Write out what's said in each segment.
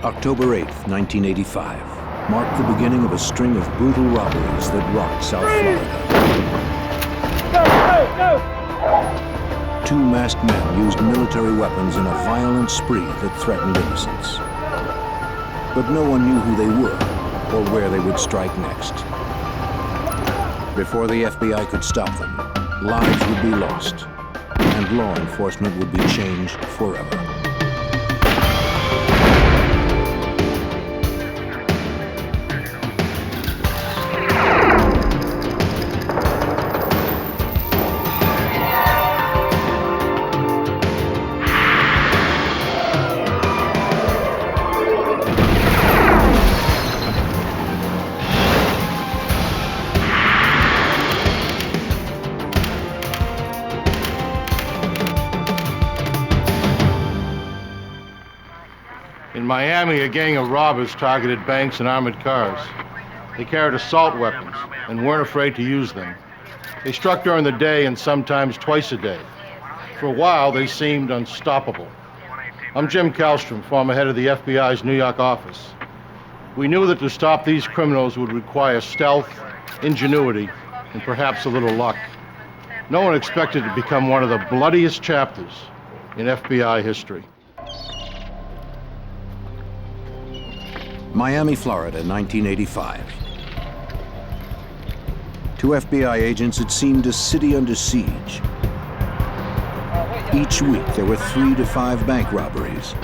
October 8th, 1985, marked the beginning of a string of brutal robberies that rocked South Florida. Two masked men used military weapons in a violent spree that threatened innocents. But no one knew who they were or where they would strike next. Before the FBI could stop them, lives would be lost, and law enforcement would be changed forever. In Miami, a gang of robbers targeted banks and armored cars. They carried assault weapons and weren't afraid to use them. They struck during the day and sometimes twice a day. For a while, they seemed unstoppable. I'm Jim Kallstrom, former head of the FBI's New York office. We knew that to stop these criminals would require stealth, ingenuity, and perhaps a little luck. No one expected to become one of the bloodiest chapters in FBI history. Miami, Florida, 1985. To FBI agents, it seemed a city under siege. Each week, there were 3 to 5 bank robberies.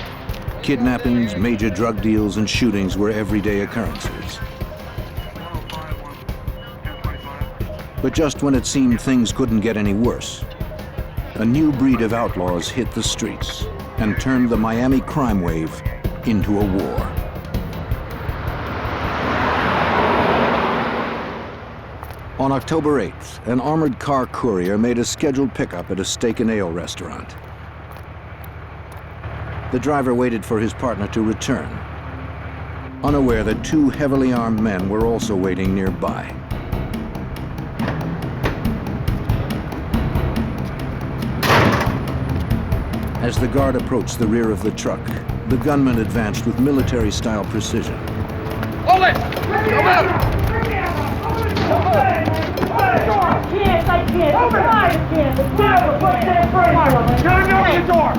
Kidnappings, major drug deals, and shootings were everyday occurrences. But just when it seemed things couldn't get any worse, a new breed of outlaws hit the streets and turned the Miami crime wave into a war. On October 8th, an armored car courier made a scheduled pickup at a steak and ale restaurant. The driver waited for his partner to return, unaware that 2 heavily armed men were also waiting nearby. As the guard approached the rear of the truck, the gunman advanced with military-style precision. Hold it! Come out! Yes, I can. Open the door.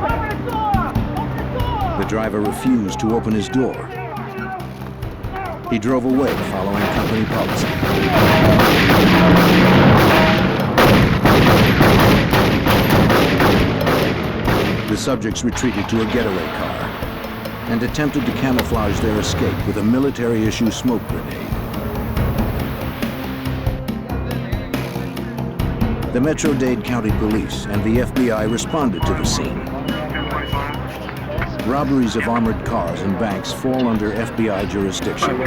Open the door. The driver refused to open his door. He drove away, following company policy. The subjects retreated to a getaway car and attempted to camouflage their escape with a military-issue smoke grenade. The Metro-Dade County Police and the FBI responded to the scene. Robberies of armored cars and banks fall under FBI jurisdiction.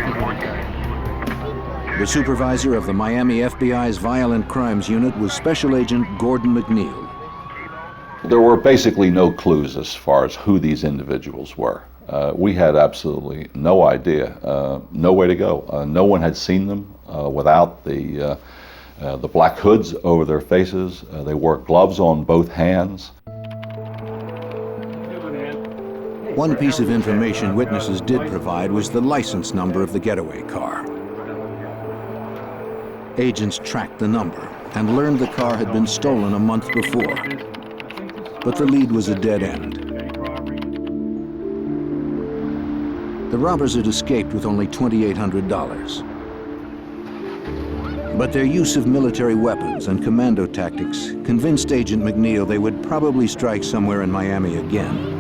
The supervisor of the Miami FBI's Violent Crimes Unit was Special Agent Gordon McNeil. There were basically no clues as far as who these individuals were. We had absolutely no idea, no way to go. No one had seen them without the black hoods over their faces. They wore gloves on both hands. One piece of information witnesses did provide was the license number of the getaway car. Agents tracked the number and learned the car had been stolen a month before. But the lead was a dead end. The robbers had escaped with only $2,800. But their use of military weapons and commando tactics convinced Agent McNeil they would probably strike somewhere in Miami again.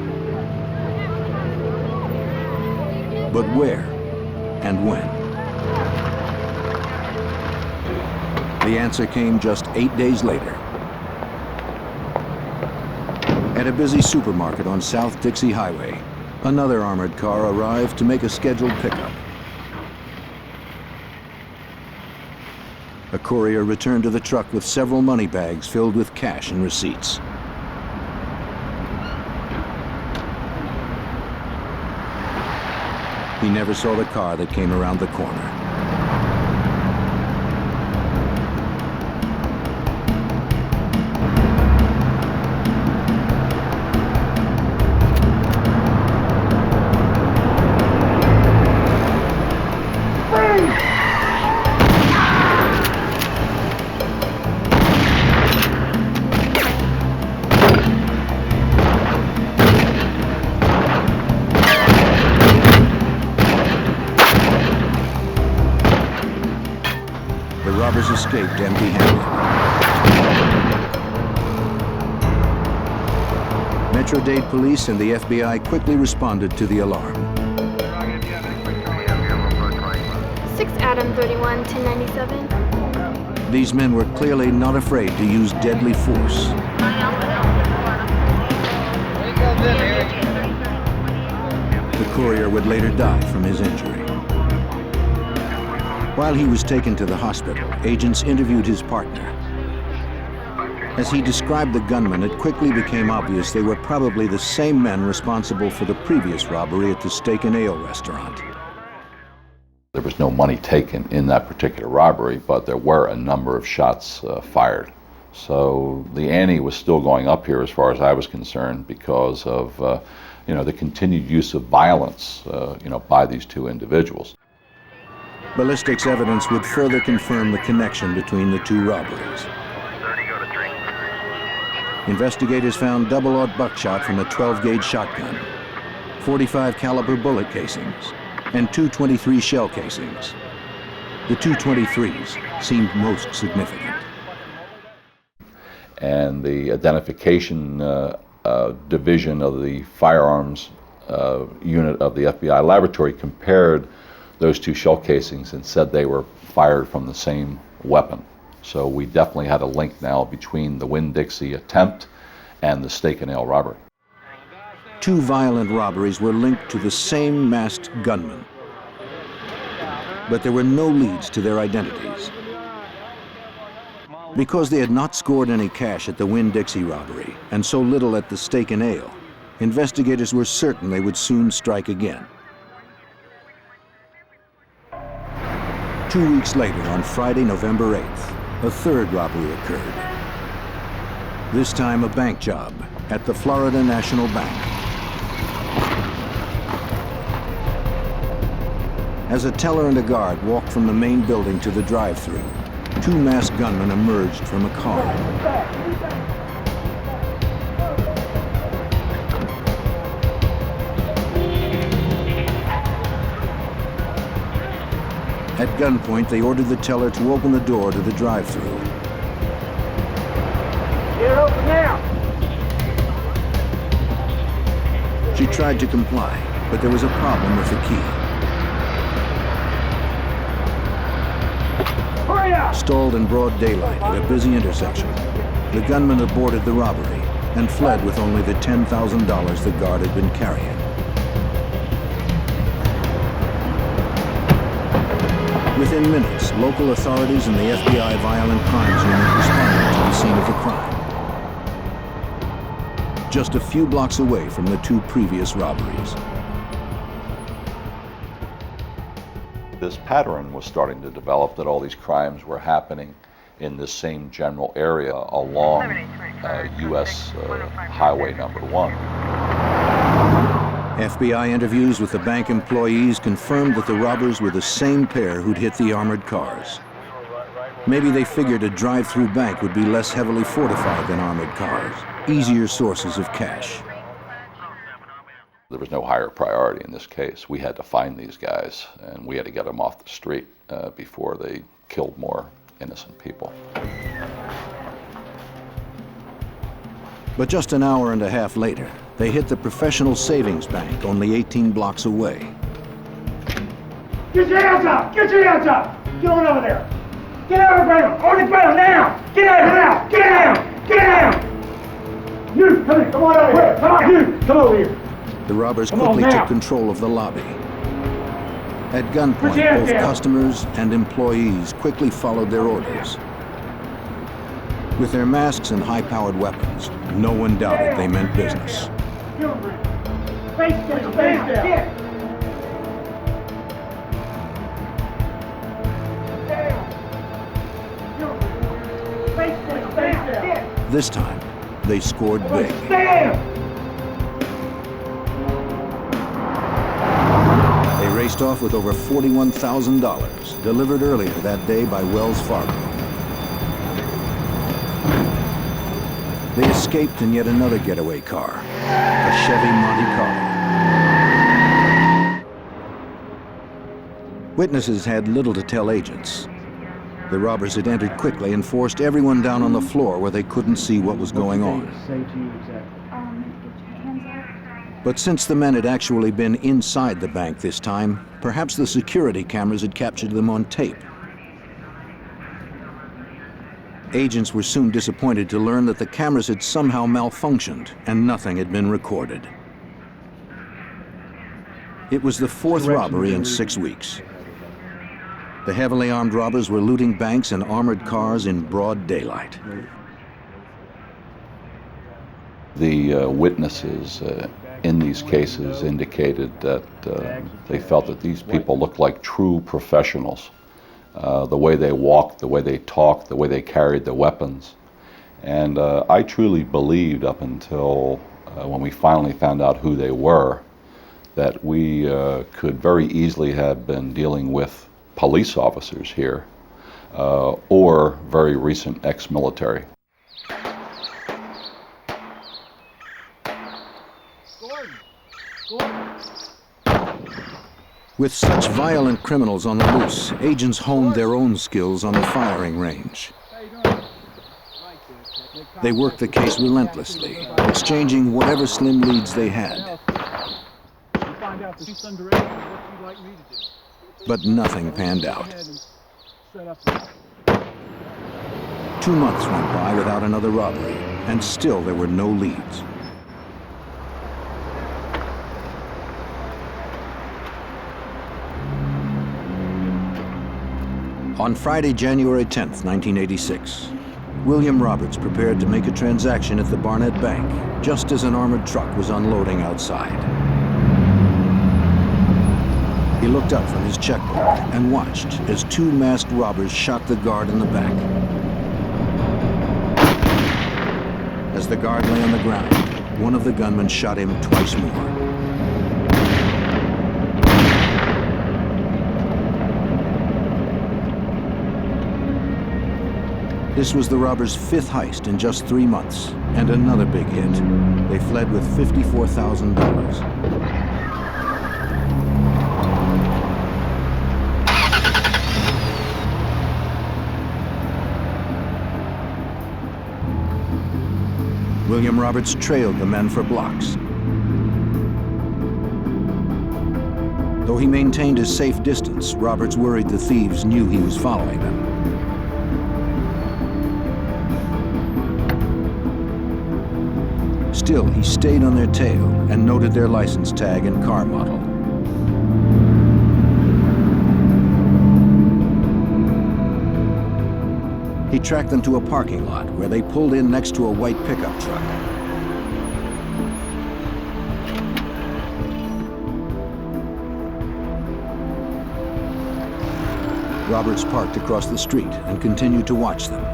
But where and when? The answer came just 8 days later. At a busy supermarket on South Dixie Highway, another armored car arrived to make a scheduled pickup. A courier returned to the truck with several money bags filled with cash and receipts. He never saw the car that came around the corner. escaped empty-handed. Metro-Dade police and the FBI quickly responded to the alarm. 6 Adam 31, 1097. These men were clearly not afraid to use deadly force. The courier would later die from his injury. While he was taken to the hospital, agents interviewed his partner. As he described the gunmen, it quickly became obvious they were probably the same men responsible for the previous robbery at the Steak and Ale restaurant. There was no money taken in that particular robbery, but there were a number of shots fired. So the ante was still going up here as far as I was concerned because of the continued use of violence by these two individuals. Ballistics evidence would further confirm the connection between the two robberies. Investigators found double-aught buckshot from a 12-gauge shotgun, 45 caliber bullet casings, and 223 shell casings. The 223s seemed most significant. And the identification division of the firearms unit of the FBI laboratory compared those two shell casings and said they were fired from the same weapon. So we definitely had a link now between the Winn-Dixie attempt and the Steak and Ale robbery. Two violent robberies were linked to the same masked gunman, but there were no leads to their identities. Because they had not scored any cash at the Winn-Dixie robbery and so little at the Steak and Ale, investigators were certain they would soon strike again. 2 weeks later, on Friday, November 8th, a third robbery occurred. This time a bank job at the Florida National Bank. As a teller and a guard walked from the main building to the drive-thru, two masked gunmen emerged from a car. At gunpoint, they ordered the teller to open the door to the drive-thru. Get it open now. She tried to comply, but there was a problem with the key. Hurry up! Stalled in broad daylight at a busy intersection, the gunman aborted the robbery and fled with only the $10,000 the guard had been carrying. Within minutes, local authorities and the FBI Violent Crimes Unit responded to the scene of the crime. Just a few blocks away from the two previous robberies. This pattern was starting to develop that all these crimes were happening in this same general area along U.S. Highway number 1. FBI interviews with the bank employees confirmed that the robbers were the same pair who'd hit the armored cars. Maybe they figured a drive-through bank would be less heavily fortified than armored cars, easier sources of cash. There was no higher priority in this case. We had to find these guys, and we had to get them off the street before they killed more innocent people. But just an hour and a half later, they hit the Professional Savings Bank only 18 blocks away. Get your hands up! Get your hands up! Get on over there! Get out of the ground! On the ground now! Get out! Get out! Get down! You, come here! Come on over here! Come on! You, come over here! The robbers Come on quickly now. took control of the lobby. At Put your gunpoint, hands both down. customers and employees quickly followed their orders. With their masks and high-powered weapons, no one doubted they meant business. Face down! Face down! This time, they scored big. Stand! They raced off with over $41,000, delivered earlier that day by Wells Fargo. They escaped in yet another getaway car, a Chevy Monte Carlo. Witnesses had little to tell agents. The robbers had entered quickly and forced everyone down on the floor where they couldn't see what was going on. Say to you exactly. Get your hands up. But since the men had actually been inside the bank this time, perhaps the security cameras had captured them on tape. Agents were soon disappointed to learn that the cameras had somehow malfunctioned and nothing had been recorded. It was the fourth robbery in 6 weeks. The heavily armed robbers were looting banks and armored cars in broad daylight. The witnesses in these cases indicated that they felt that these people looked like true professionals. The way they walked, the way they talked, the way they carried the weapons. And I truly believed up until when we finally found out who they were, that we could very easily have been dealing with police officers here or very recent ex-military. With such violent criminals on the loose, agents honed their own skills on the firing range. They worked the case relentlessly, exchanging whatever slim leads they had. But nothing panned out. 2 months went by without another robbery, and still there were no leads. On Friday, January 10th, 1986, William Roberts prepared to make a transaction at the Barnett Bank, just as an armored truck was unloading outside. He looked up from his checkbook and watched as 2 masked robbers shot the guard in the back. As the guard lay on the ground, one of the gunmen shot him twice more. This was the robbers' 5th heist in just 3 months, and another big hit. They fled with $54,000. William Roberts trailed the men for blocks. Though he maintained a safe distance, Roberts worried the thieves knew he was following them. Still, he stayed on their tail and noted their license tag and car model. He tracked them to a parking lot where they pulled in next to a white pickup truck. Roberts parked across the street and continued to watch them.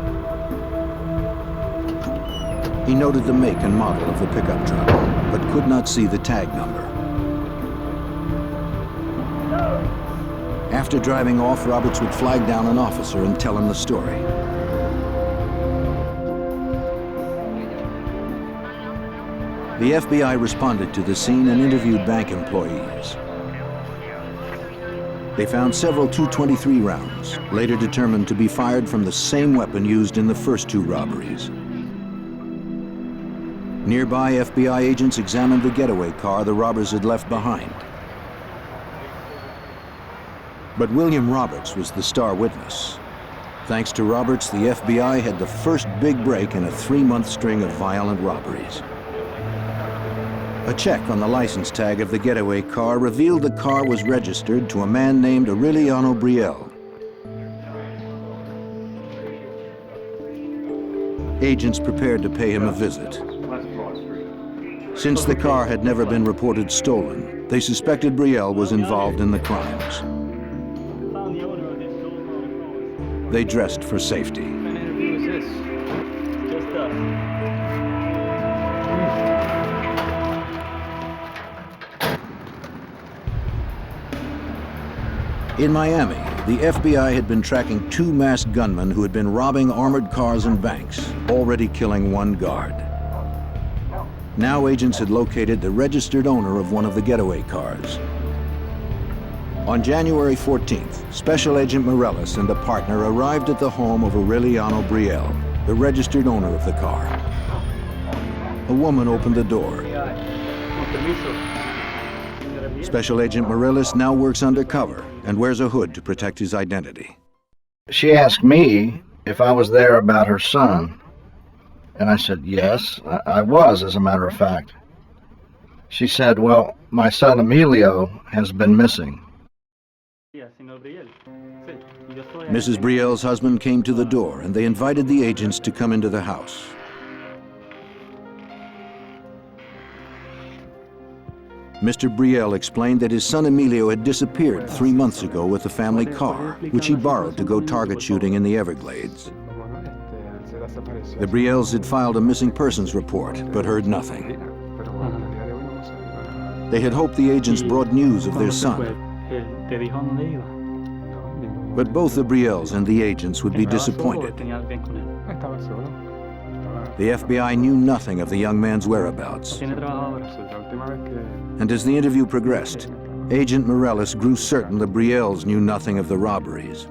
He noted the make and model of the pickup truck, but could not see the tag number. After driving off, Roberts would flag down an officer and tell him the story. The FBI responded to the scene and interviewed bank employees. They found several .223 rounds, later determined to be fired from the same weapon used in the first 2 robberies. Nearby, FBI agents examined the getaway car the robbers had left behind. But William Roberts was the star witness. Thanks to Roberts, the FBI had the first big break in a 3-month string of violent robberies. A check on the license tag of the getaway car revealed the car was registered to a man named Aureliano Brielle. Agents prepared to pay him a visit. Since the car had never been reported stolen, they suspected Brielle was involved in the crimes. They dressed for safety. In Miami, the FBI had been tracking 2 masked gunmen who had been robbing armored cars and banks, already killing 1 guard. Now agents had located the registered owner of one of the getaway cars. On January 14th, Special Agent Morellis and a partner arrived at the home of Aureliano Brielle, the registered owner of the car. A woman opened the door. Special Agent Morellis now works undercover and wears a hood to protect his identity. She asked me if I was there about her son, and I said yes, I was, as a matter of fact. She said, well, my son Emilio has been missing. Mrs. Brielle's husband came to the door and they invited the agents to come into the house. Mr. Brielle explained that his son Emilio had disappeared 3 months ago with the family car, which he borrowed to go target shooting in the Everglades. The Brielles had filed a missing persons report, but heard nothing. They had hoped the agents brought news of their son. But both the Brielles and the agents would be disappointed. The FBI knew nothing of the young man's whereabouts. And as the interview progressed, Agent Morellis grew certain the Brielles knew nothing of the robberies.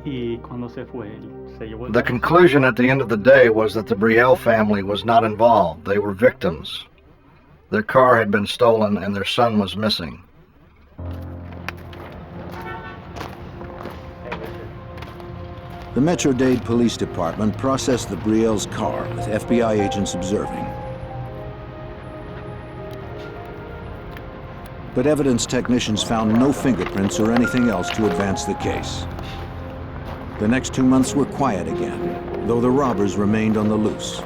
The conclusion at the end of the day was that the Brielle family was not involved. They were victims. Their car had been stolen and their son was missing. The Metro-Dade Police Department processed the Brielle's car with FBI agents observing. But evidence technicians found no fingerprints or anything else to advance the case. The next 2 months were quiet again, though the robbers remained on the loose.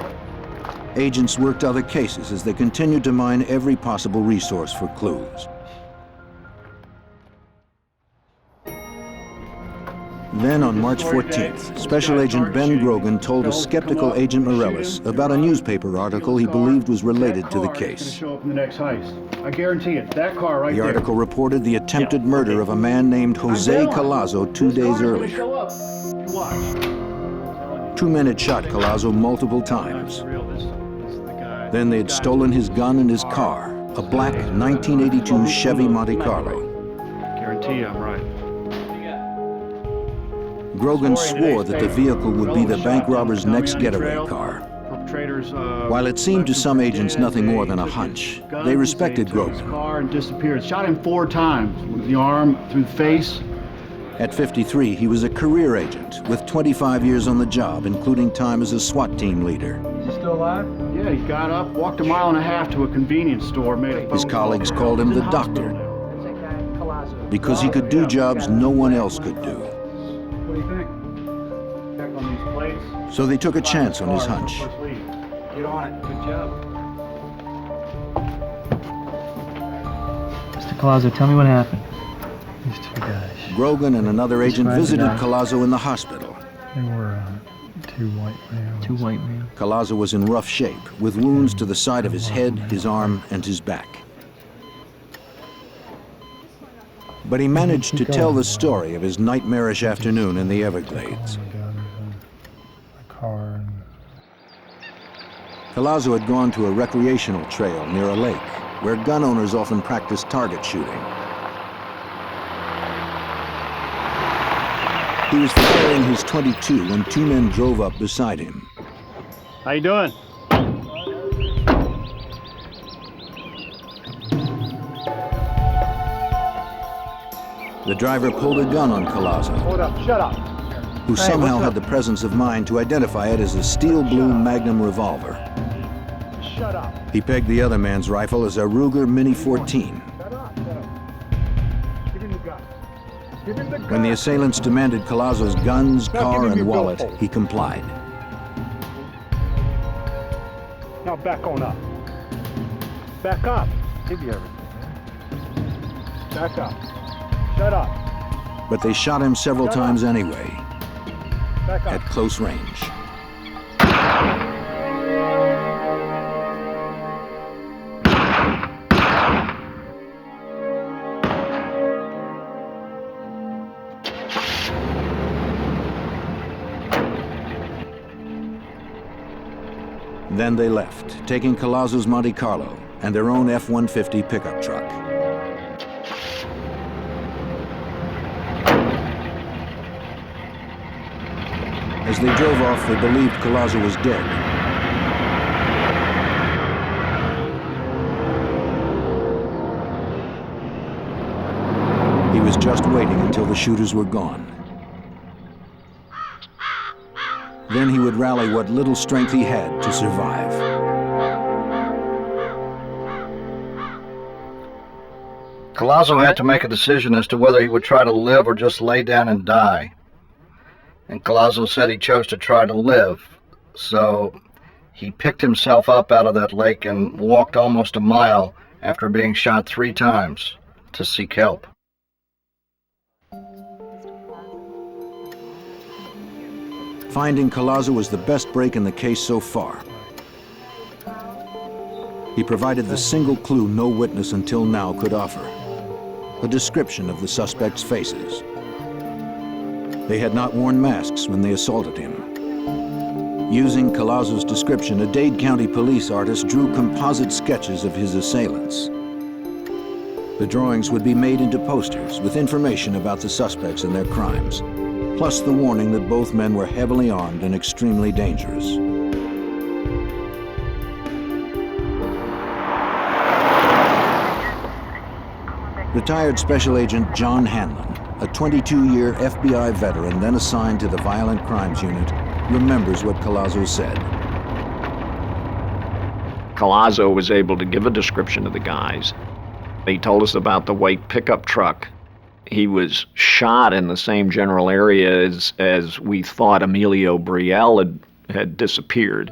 Agents worked other cases as they continued to mine every possible resource for clues. Then on March 14th, Special Agent Ben Grogan told a skeptical Agent Morellis about a newspaper article he believed was related to the case. I guarantee it. That car right The there. article reported the attempted murder of a man named Jose Collazo 2 days earlier. Two men had shot Collazo multiple times. Then they had stolen his gun and his car, a black 1982 Chevy Monte Carlo. Guarantee you I'm right. Grogan swore that the vehicle would be the bank robber's next getaway car. While it seemed to some agents nothing more than a hunch, they respected Grogan. Car and disappeared. Shot him 4 times with the arm, through the face. At 53, he was a career agent with 25 years on the job, including time as a SWAT team leader. Is he still alive? Yeah, he got up, walked 1.5 miles to a convenience store, made a phone His colleagues call. called him the doctor because he could do jobs no one else could do. What do you think? Check on these plates. So they took a chance on his hunch. Let's leave. Get on it. Good job. Mr. Collazo, tell me what happened. These 2 guys. Grogan and another agent visited Collazo in the hospital. They were 2 white males. 2 white males. Collazo was in rough shape, with wounds to the side of his head, his arm, and his back. But he managed to tell the story of his nightmarish afternoon in the Everglades. Collazo had gone to a recreational trail near a lake, where gun owners often practice target shooting. He was firing his .22 when 2 men drove up beside him. How you doing? The driver pulled a gun on Collazo, Hold up. Shut up. who somehow had the presence of mind to identify it as a steel blue Magnum revolver. Shut up. He pegged the other man's rifle as a Ruger Mini 14. Shut up. Shut up. Give him the gun. Give him the gun. When the assailants demanded Collazo's guns, car, and wallet, he complied. Now back on up. Back up. Give you everything. Back up. Shut up. But they shot him several times anyway, Back at up. close range. Then they left, taking Collazo's Monte Carlo and their own F-150 pickup truck. As they drove off, they believed Collazo was dead. He was just waiting until the shooters were gone. Then he would rally what little strength he had to survive. Collazo had to make a decision as to whether he would try to live or just lay down and die. And Collazo said he chose to try to live. So he picked himself up out of that lake and walked almost a mile after being shot 3 times to seek help. Finding Collazo was the best break in the case so far. He provided the single clue no witness until now could offer: a description of the suspects' faces. They had not worn masks when they assaulted him. Using Collazo's description, a Dade County police artist drew composite sketches of his assailants. The drawings would be made into posters with information about the suspects and their crimes, plus the warning that both men were heavily armed and extremely dangerous. Retired Special Agent John Hanlon, a 22-year FBI veteran then assigned to the Violent Crimes Unit, remembers what Collazo said. Collazo was able to give a description of the guys. He told us about the white pickup truck. He was shot in the same general area as we thought Emilio Brielle had disappeared.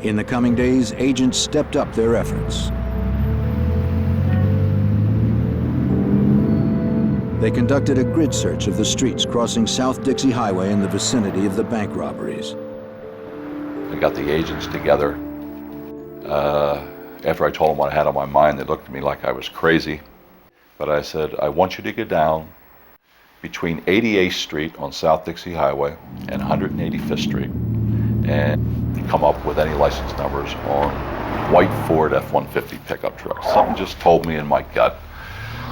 In the coming days, agents stepped up their efforts. They conducted a grid search of the streets crossing South Dixie Highway in the vicinity of the bank robberies. I got the agents together. After I told them what I had on my mind, they looked at me like I was crazy. But I said, I want you to go down between 88th Street on South Dixie Highway and 185th Street and come up with any license numbers on white Ford F-150 pickup trucks. Something just told me in my gut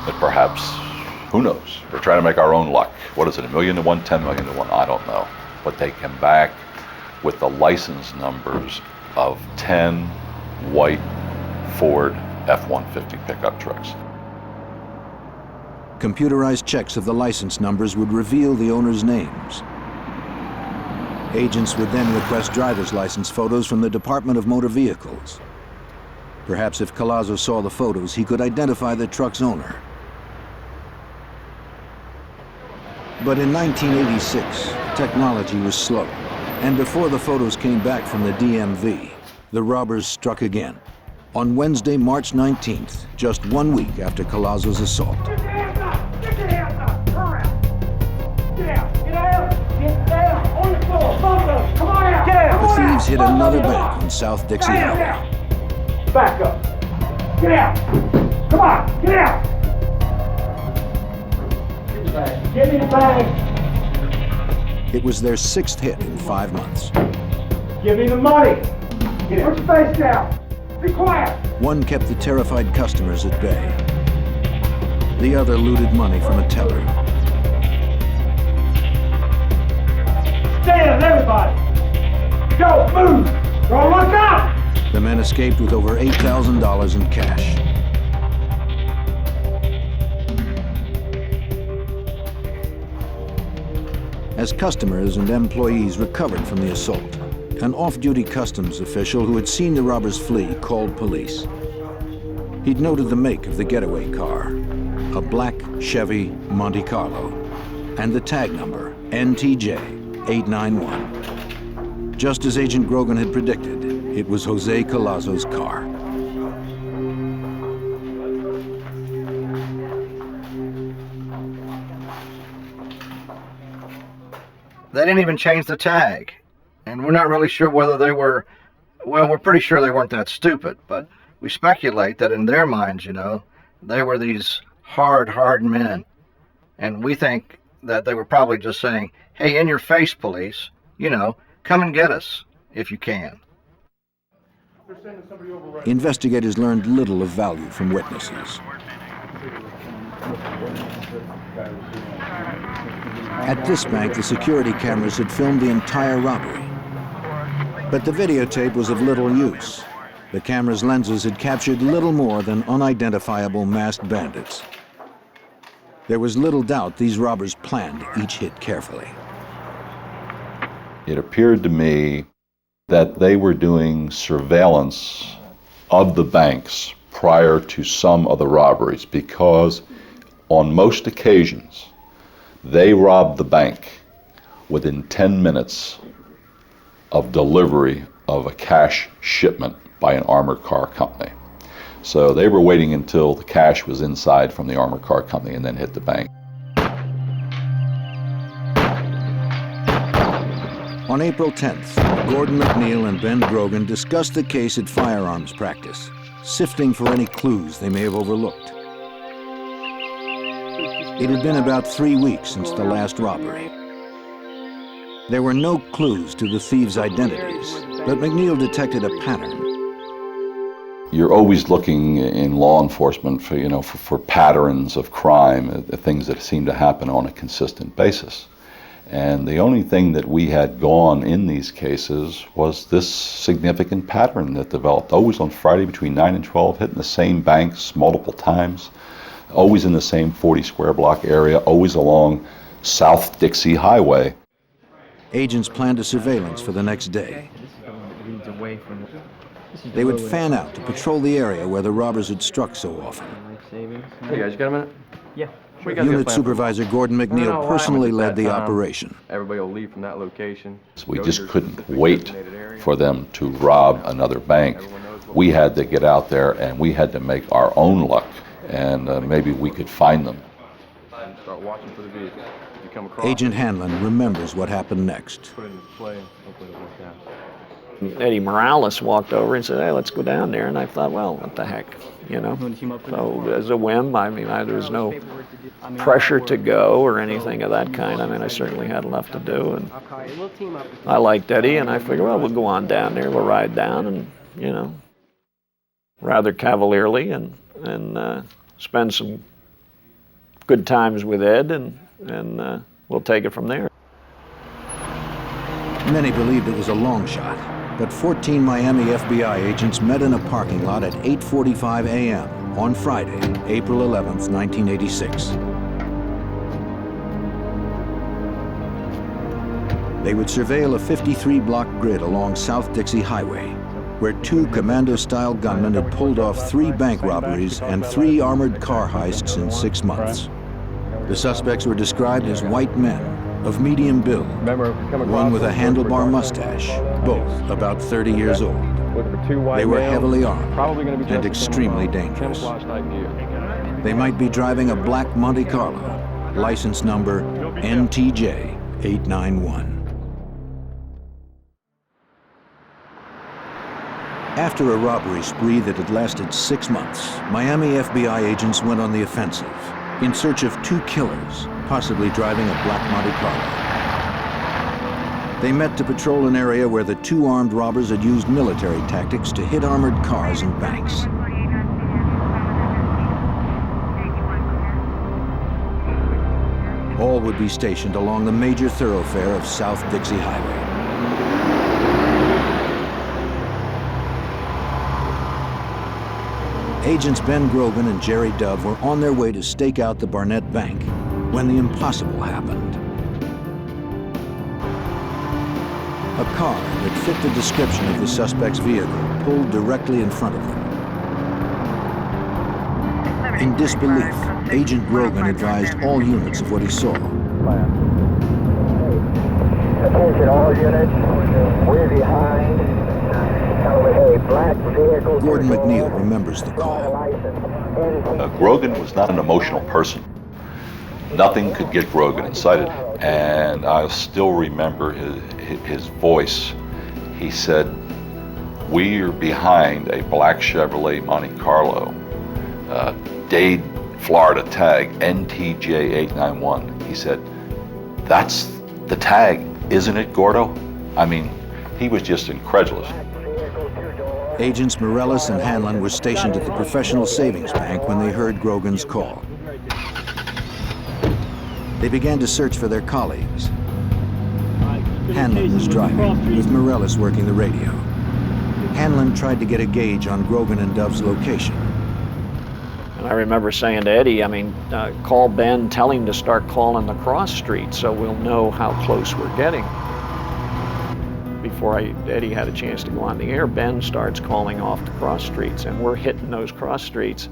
that perhaps, who knows, we're trying to make our own luck. What is it, 1 million to 1, 10 million to 1? I don't know. But they came back with the license numbers of 10 white Ford F-150 pickup trucks. Computerized checks of the license numbers would reveal the owners' names. Agents would then request driver's license photos from the Department of Motor Vehicles. Perhaps if Collazo saw the photos, he could identify the truck's owner. But in 1986, technology was slow, and before the photos came back from the DMV, the robbers struck again. On Wednesday, March 19th, just 1 week after Collazo's assault. Get your hands up! Get your hands up! Turn around! Get out! Get out! Get down! On the floor! Both of them! Come on out! Get out! The thieves hit another bank on South Dixie Highway. Back up! Get out! Come on! Get out! Give me the bag! Give me the bag! It was their 6th hit in 5 months. Give me the money! Get out! Put your face down! Be quiet! One kept the terrified customers at bay. The other looted money from a teller. Stand, everybody! Go, move! Don't look up! The men escaped with over $8,000 in cash. As customers and employees recovered from the assault, an off-duty customs official who had seen the robbers flee called police. He'd noted the make of the getaway car, a black Chevy Monte Carlo, and the tag number, NTJ-891. Just as Agent Grogan had predicted, it was Jose Collazo's car. They didn't even change the tag. And we're not really sure whether they were, well, we're pretty sure they weren't that stupid, but we speculate that in their minds, you know, they were these hard men. And we think that they were probably just saying, hey, in your face, police, you know, come and get us if you can. Investigators learned little of value from witnesses. At this bank, the security cameras had filmed the entire robbery. But the videotape was of little use. The camera's lenses had captured little more than unidentifiable masked bandits. There was little doubt these robbers planned each hit carefully. It appeared to me that they were doing surveillance of the banks prior to some of the robberies, because on most occasions they robbed the bank within 10 minutes of delivery of a cash shipment by an armored car company. So they were waiting until the cash was inside from the armored car company and then hit the bank. On April 10th, Gordon McNeil and Ben Grogan discussed the case at firearms practice, sifting for any clues they may have overlooked. It had been about 3 weeks since the last robbery. There were no clues to the thieves' identities, but McNeil detected a pattern. You're always looking in law enforcement for patterns of crime, things that seem to happen on a consistent basis. And the only thing that we had gone in these cases was this significant pattern that developed, always on Friday between 9 and 12, hitting the same banks multiple times, always in the same 40 square block area, always along South Dixie Highway. Agents planned a surveillance for the next day. They would fan out to patrol the area where the robbers had struck so often. Hey guys, you got a minute? Yeah. Unit Supervisor Gordon McNeil personally led the operation. Everybody will leave from that location. We just couldn't wait for them to rob another bank. We had to get out there and we had to make our own luck, and maybe we could find them. Start watching for the vehicle. If you come across Agent Hanlon remembers what happened next. put it into play and hopefully it'll work out. Eddie Morales walked over and said, "Hey, let's go down there." And I thought, well, what the heck, you know? So as a whim, I mean, there was no pressure to go or anything of that kind. I mean, I certainly had enough to do, and I liked Eddie, and I figured, well, we'll go on down there, we'll ride down, and you know, rather cavalierly, and spend some good times with Ed, and we'll take it from there. Many believed it was a long shot, but 14 Miami FBI agents met in a parking lot at 8:45 a.m. on Friday, April 11th, 1986. They would surveil a 53-block grid along South Dixie Highway, where 2 commando-style gunmen had pulled off 3 bank robberies and 3 armored car heists in 6 months. The suspects were described as white men, of medium build, one with a handlebar mustache, both about 30 years old. They were heavily armed and extremely dangerous. They might be driving a black Monte Carlo, license number NTJ 891. After a robbery spree that had lasted 6 months, Miami FBI agents went on the offensive in search of 2 killers, possibly driving a black Monte Carlo. They met to patrol an area where the 2 armed robbers had used military tactics to hit armored cars and banks. All would be stationed along the major thoroughfare of South Dixie Highway. Agents Ben Grogan and Jerry Dove were on their way to stake out the Barnett Bank when the impossible happened. A car that fit the description of the suspect's vehicle pulled directly in front of them. In disbelief, Agent Grogan advised all units of what he saw. Attention all units, we're behind. Gordon McNeil remembers the call. Grogan was not an emotional person. Nothing could get Grogan excited. And I still remember his voice. He said, "We are behind a black Chevrolet Monte Carlo, Dade, Florida tag, NTJ 891. He said, "That's the tag, isn't it, Gordo?" I mean, he was just incredulous. Agents Morales and Hanlon were stationed at the Professional Savings Bank when they heard Grogan's call. They began to search for their colleagues. Hanlon was driving, with Morellis working the radio. Hanlon tried to get a gauge on Grogan and Dove's location. And I remember saying to Eddie, call Ben, tell him to start calling the cross streets so we'll know how close we're getting. Before Eddie had a chance to go on the air, Ben starts calling off the cross streets, and we're hitting those cross streets,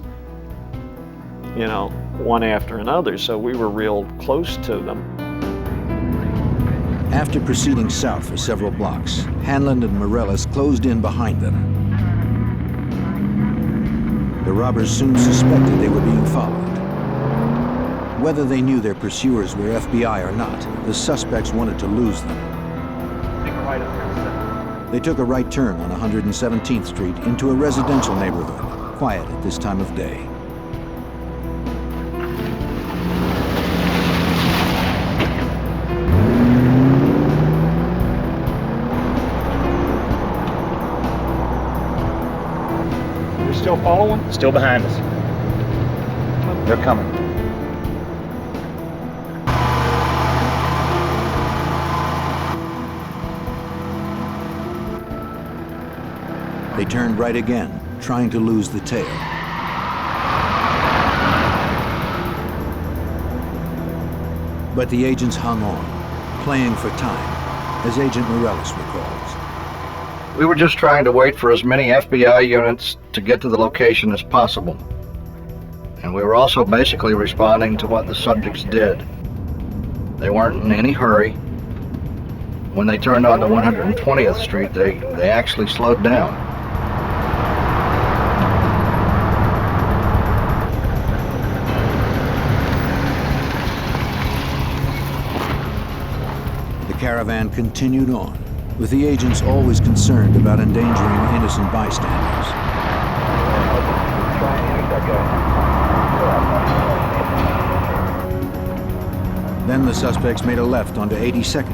one after another, so we were real close to them. After proceeding south for several blocks, Hanlon and Morellis closed in behind them. The robbers soon suspected they were being followed. Whether they knew their pursuers were FBI or not, the suspects wanted to lose them. They took a right turn on 117th Street into a residential neighborhood, quiet at this time of day. Still following? Still behind us. They're coming. They turned right again, trying to lose the tail. But the agents hung on, playing for time, as Agent Morellis recalls. We were just trying to wait for as many FBI units to get to the location as possible. And we were also basically responding to what the subjects did. They weren't in any hurry. When they turned onto 120th Street, they actually slowed down. The caravan continued on, with the agents always concerned about endangering innocent bystanders. Then the suspects made a left onto 82nd.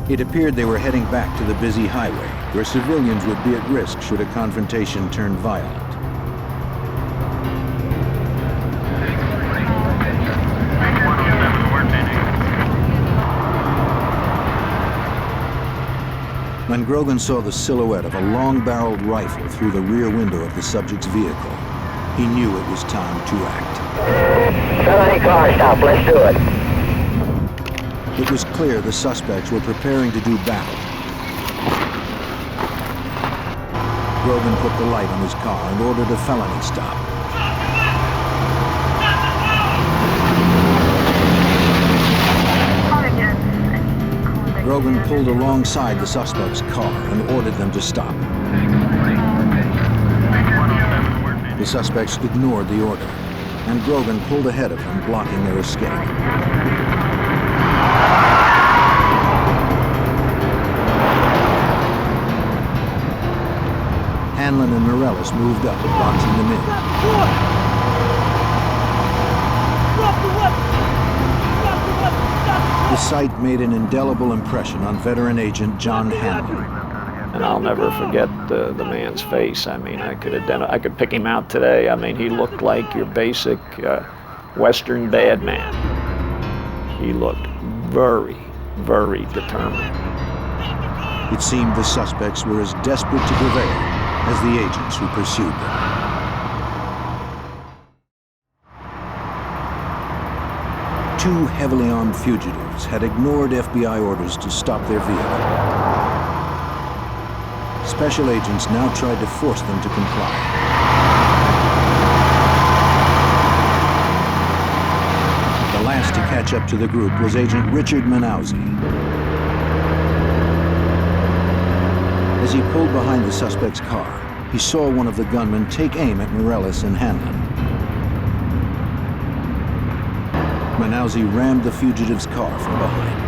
It appeared they were heading back to the busy highway, where civilians would be at risk should a confrontation turn violent. When Grogan saw the silhouette of a long-barreled rifle through the rear window of the subject's vehicle, he knew it was time to act. Shut any car stop, let's do it. It was clear the suspects were preparing to do battle. Grogan put the light on his car and ordered a felony stop. Grogan pulled alongside the suspect's car and ordered them to stop. The suspects ignored the order, and Grogan pulled ahead of them, blocking their escape. Hanlon and Morellis moved up, boxing them in. The sight made an indelible impression on veteran agent John Hanlon. And I'll never forget the man's face. I could pick him out today. He looked like your basic Western bad man. He looked very, very determined. It seemed the suspects were as desperate to prevail as the agents who pursued them. Two heavily armed fugitives had ignored FBI orders to stop their vehicle. Special agents now tried to force them to comply. The last to catch up to the group was Agent Richard Manauzi. As he pulled behind the suspect's car, he saw one of the gunmen take aim at Morellis and Hanlon. Manauzi rammed the fugitive's car from behind.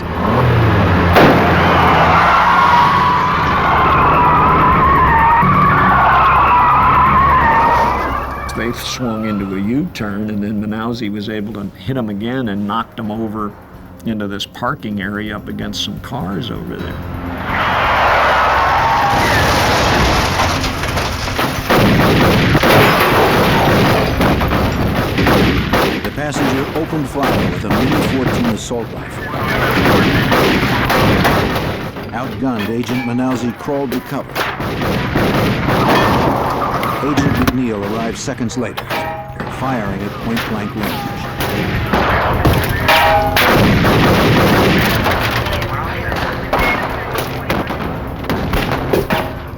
They swung into a U-turn, and then Manauzi was able to hit him again and knocked him over into this parking area up against some cars over there. passenger opened fire with a Mini-14 assault rifle. Outgunned, Agent Manauzi crawled to cover. Agent McNeil arrived seconds later, firing at point-blank range.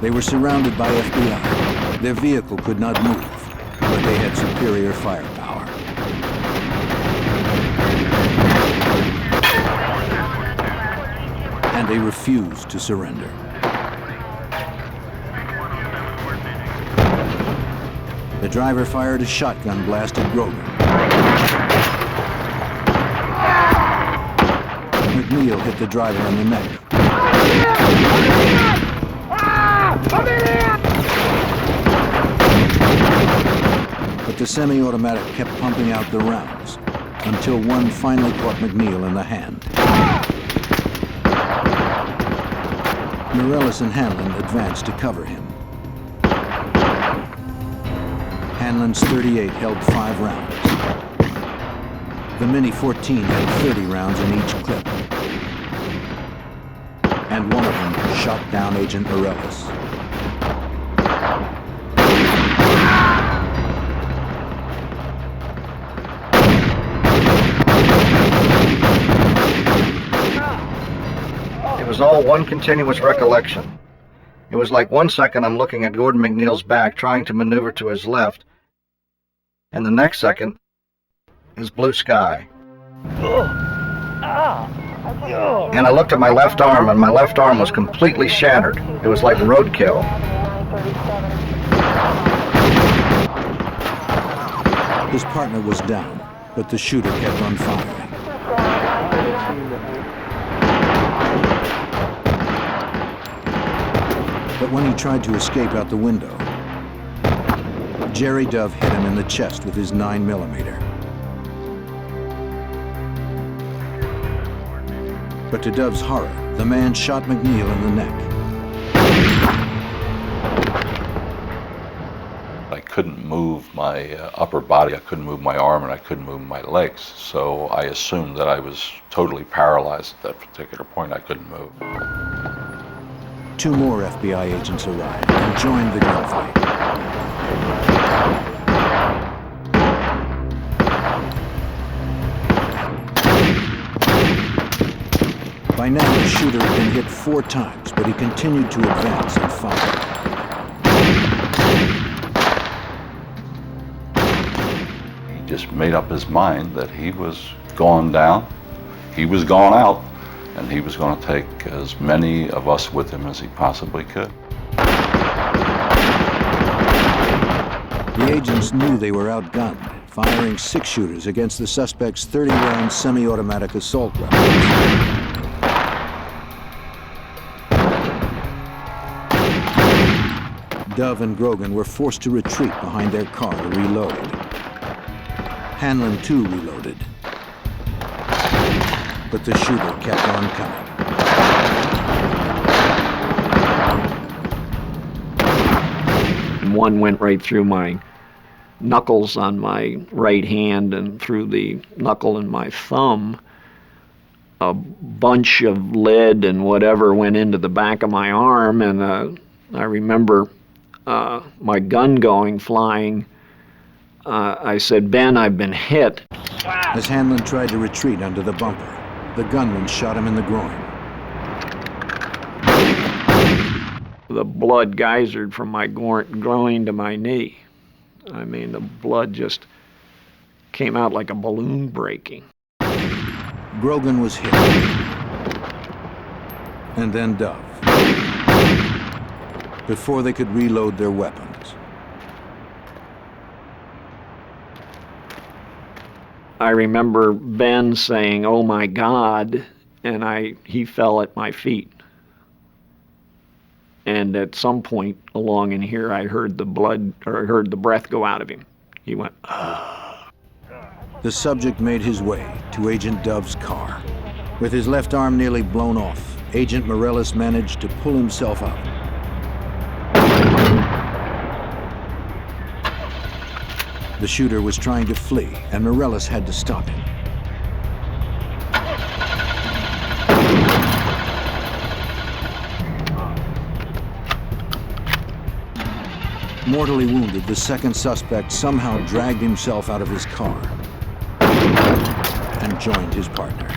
They were surrounded by FBI. Their vehicle could not move, but they had superior firepower. And they refused to surrender. The driver fired a shotgun blast at Grogan. McNeil hit the driver in the neck. But the semi-automatic kept pumping out the rounds until one finally caught McNeil in the hand. Morellis and Hanlon advanced to cover him. Hanlon's .38 held 5 rounds. The Mini-14 had 30 rounds in each clip. And one of them shot down Agent Morellis. It was all one continuous recollection. It was like 1 second I'm looking at Gordon McNeil's back, trying to maneuver to his left, and the next second is blue sky. And I looked at my left arm, and my left arm was completely shattered. It was like roadkill. His partner was down, but the shooter kept on firing. But when he tried to escape out the window, Jerry Dove hit him in the chest with his 9mm. But to Dove's horror, the man shot McNeil in the neck. I couldn't move my upper body, I couldn't move my arm, and I couldn't move my legs. So I assumed that I was totally paralyzed at that particular point. I couldn't move. 2 more FBI agents arrived and joined the gunfight. By now, the shooter had been hit 4 times, but he continued to advance and fire. He just made up his mind that he was going down, he was going out, and he was going to take as many of us with him as he possibly could. The agents knew they were outgunned, firing 6 shooters against the suspect's 30-round semi-automatic assault weapons. Dove and Grogan were forced to retreat behind their car to reload. Hanlon, too, reloaded. But the shooter kept on coming. One went right through my knuckles on my right hand and through the knuckle in my thumb. A bunch of lead and whatever went into the back of my arm, and I remember my gun going flying. I said, "Ben, I've been hit." As Hanlon tried to retreat under the bumper, the gunman shot him in the groin. The blood geysered from my groin to my knee. I mean, the blood just came out like a balloon breaking. Grogan was hit. And then Dove. Before they could reload their weapons. I remember Ben saying, "Oh my God," and he fell at my feet. And at some point along in here, I heard the breath go out of him. He went, "Ugh." The subject made his way to Agent Dove's car. With his left arm nearly blown off, Agent Morellis managed to pull himself out. The shooter was trying to flee, and Morellis had to stop him. Mortally wounded, the second suspect somehow dragged himself out of his car and joined his partner.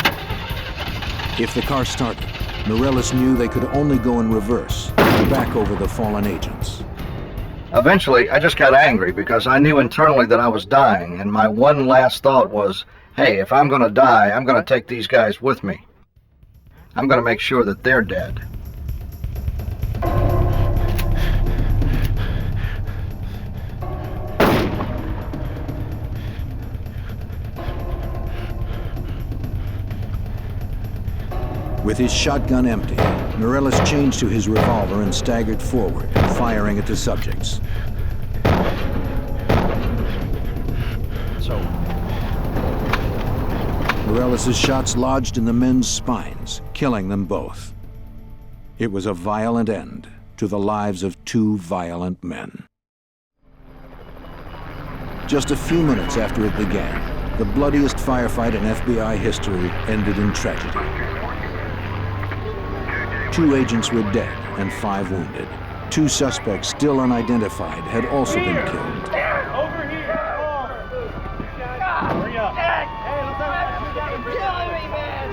If the car started, Morellis knew they could only go in reverse and back over the fallen agents. Eventually, I just got angry because I knew internally that I was dying, and my one last thought was, hey, if I'm going to die, I'm going to take these guys with me. I'm going to make sure that they're dead. With his shotgun empty, Morellis changed to his revolver and staggered forward, firing at the subjects. Morellis' shots lodged in the men's spines, killing them both. It was a violent end to the lives of two violent men. Just a few minutes after it began, the bloodiest firefight in FBI history ended in tragedy. 2 agents were dead and 5 wounded. 2 suspects still unidentified had also been killed. Over here! Hurry up! Hey, let's have a killing me, man!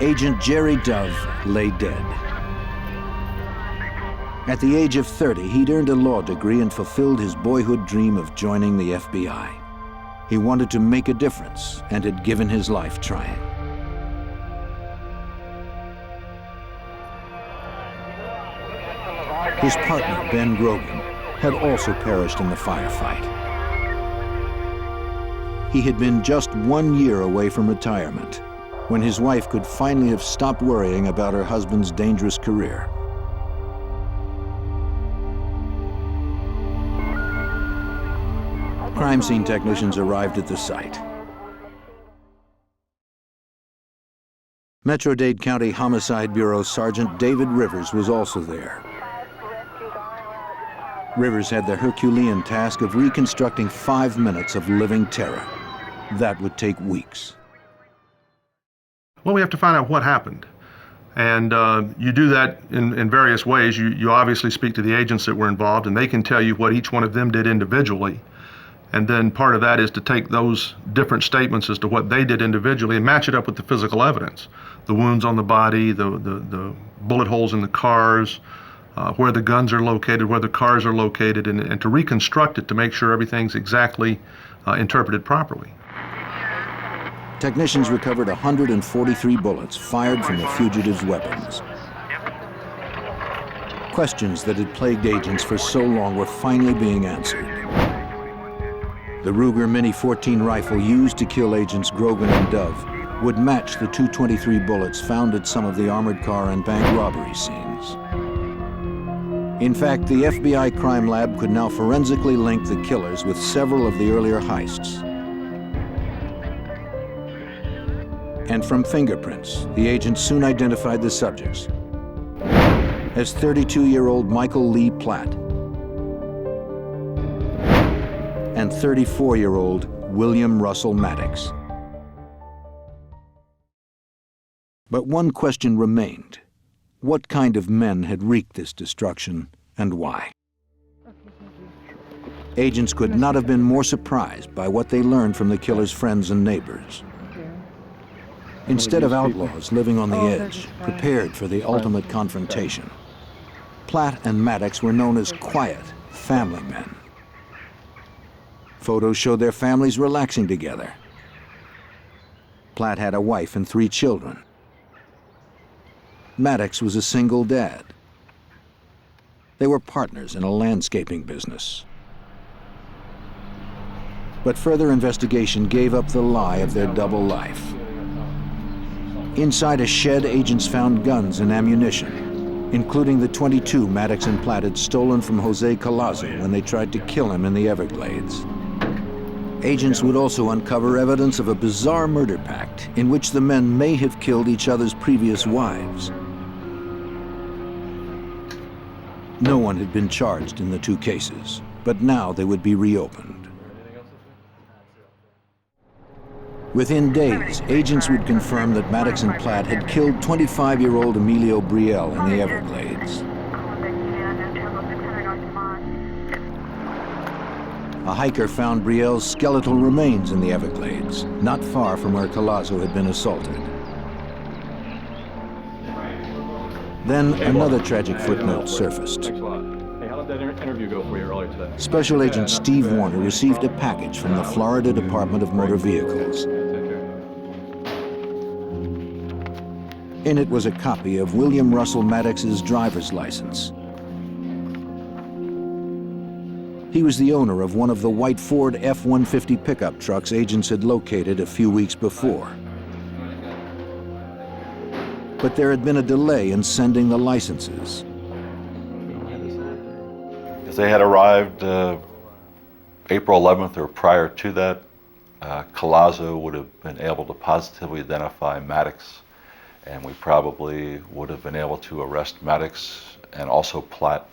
Agent Jerry Dove lay dead. At the age of 30, he'd earned a law degree and fulfilled his boyhood dream of joining the FBI. He wanted to make a difference and had given his life trying. His partner, Ben Grogan, had also perished in the firefight. He had been just 1 year away from retirement when his wife could finally have stopped worrying about her husband's dangerous career. Crime scene technicians arrived at the site. Metro-Dade County Homicide Bureau Sergeant David Rivers was also there. Rivers had the Herculean task of reconstructing 5 minutes of living terror. That would take weeks. Well, we have to find out what happened. And you do that in various ways. You obviously speak to the agents that were involved, and they can tell you what each one of them did individually. And then part of that is to take those different statements as to what they did individually and match it up with the physical evidence. The wounds on the body, the bullet holes in the cars, where the guns are located, where the cars are located, and to reconstruct it to make sure everything's exactly interpreted properly. Technicians recovered 143 bullets fired from the fugitives' weapons. Questions that had plagued agents for so long were finally being answered. The Ruger Mini 14 rifle used to kill agents Grogan and Dove would match the .223 bullets found at some of the armored car and bank robbery scenes. In fact, the FBI crime lab could now forensically link the killers with several of the earlier heists. And from fingerprints, the agents soon identified the subjects as 32-year-old Michael Lee Platt and 34-year-old William Russell Maddox. But one question remained. What kind of men had wreaked this destruction, and why? Agents could not have been more surprised by what they learned from the killer's friends and neighbors. Instead of outlaws living on the edge, prepared for the ultimate confrontation, Platt and Maddox were known as quiet, family men. Photos showed their families relaxing together. Platt had a wife and 3 children. Maddox was a single dad. They were partners in a landscaping business. But further investigation gave up the lie of their double life. Inside a shed, agents found guns and ammunition, including the .22 Maddox and Platt had stolen from Jose Collazo when they tried to kill him in the Everglades. Agents would also uncover evidence of a bizarre murder pact in which the men may have killed each other's previous wives. No one had been charged in the two cases, but now they would be reopened. Within days, agents would confirm that Maddox and Platt had killed 25-year-old Emilio Brielle in the Everglades. A hiker found Brielle's skeletal remains in the Everglades, not far from where Collazo had been assaulted. Then another tragic footnote surfaced. Thanks a lot. Hey, how did that interview go for you earlier today? Special Agent Steve Warner received a package from the Florida Department of Motor Vehicles. In it was a copy of William Russell Maddox's driver's license. He was the owner of one of the white Ford F-150 pickup trucks agents had located a few weeks before. But there had been a delay in sending the licenses. If they had arrived April 11th or prior to that, Collazo would have been able to positively identify Maddox, and we probably would have been able to arrest Maddox and also Platt,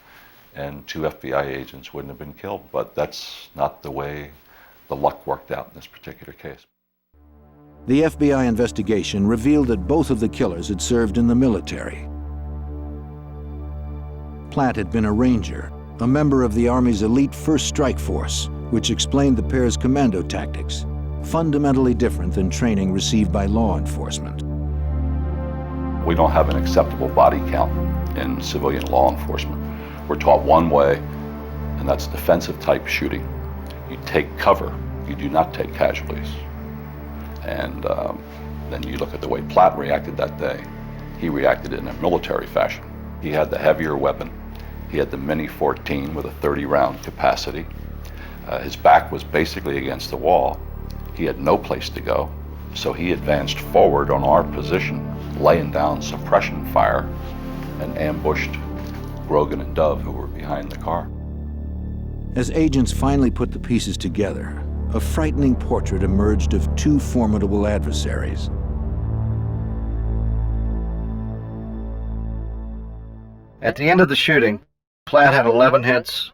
and 2 FBI agents wouldn't have been killed. But that's not the way the luck worked out in this particular case. The FBI investigation revealed that both of the killers had served in the military. Platt had been a Ranger, a member of the Army's elite First Strike Force, which explained the pair's commando tactics, fundamentally different than training received by law enforcement. We don't have an acceptable body count in civilian law enforcement. We're taught one way, and that's defensive type shooting. You take cover, you do not take casualties. And then you look at the way Platt reacted that day. He reacted in a military fashion. He had the heavier weapon. He had the Mini 14 with a 30-round capacity. His back was basically against the wall. He had no place to go, so he advanced forward on our position, laying down suppression fire, and ambushed Grogan and Dove, who were behind the car. As agents finally put the pieces together, a frightening portrait emerged of 2 formidable adversaries. At the end of the shooting, Platt had 11 hits,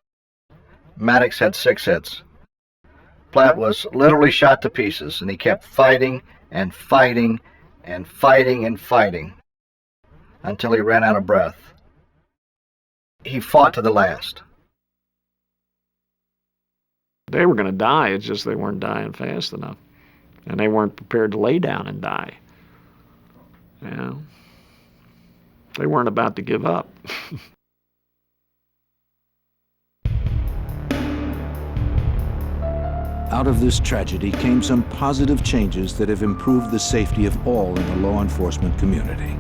Maddox had 6 hits. Platt was literally shot to pieces, and he kept fighting and fighting and fighting and fighting until he ran out of breath. He fought to the last. They were going to die, it's just they weren't dying fast enough. And they weren't prepared to lay down and die. You know? They weren't about to give up. Out of this tragedy came some positive changes that have improved the safety of all in the law enforcement community.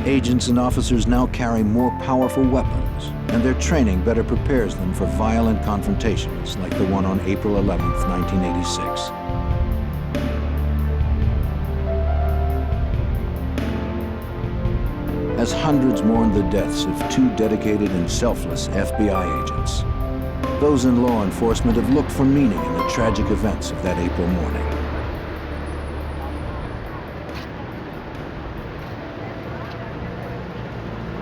Agents and officers now carry more powerful weapons, and their training better prepares them for violent confrontations like the one on April 11th, 1986. As hundreds mourn the deaths of 2 dedicated and selfless FBI agents, those in law enforcement have looked for meaning in the tragic events of that April morning.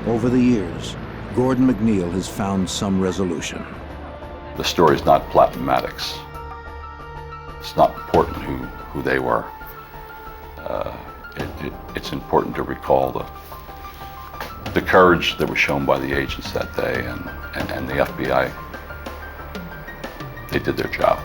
Over the years, Gordon McNeil has found some resolution. The story's not Platt and Maddox. It's not important who they were. It's important to recall the courage that was shown by the agents that day and the FBI. They did their job.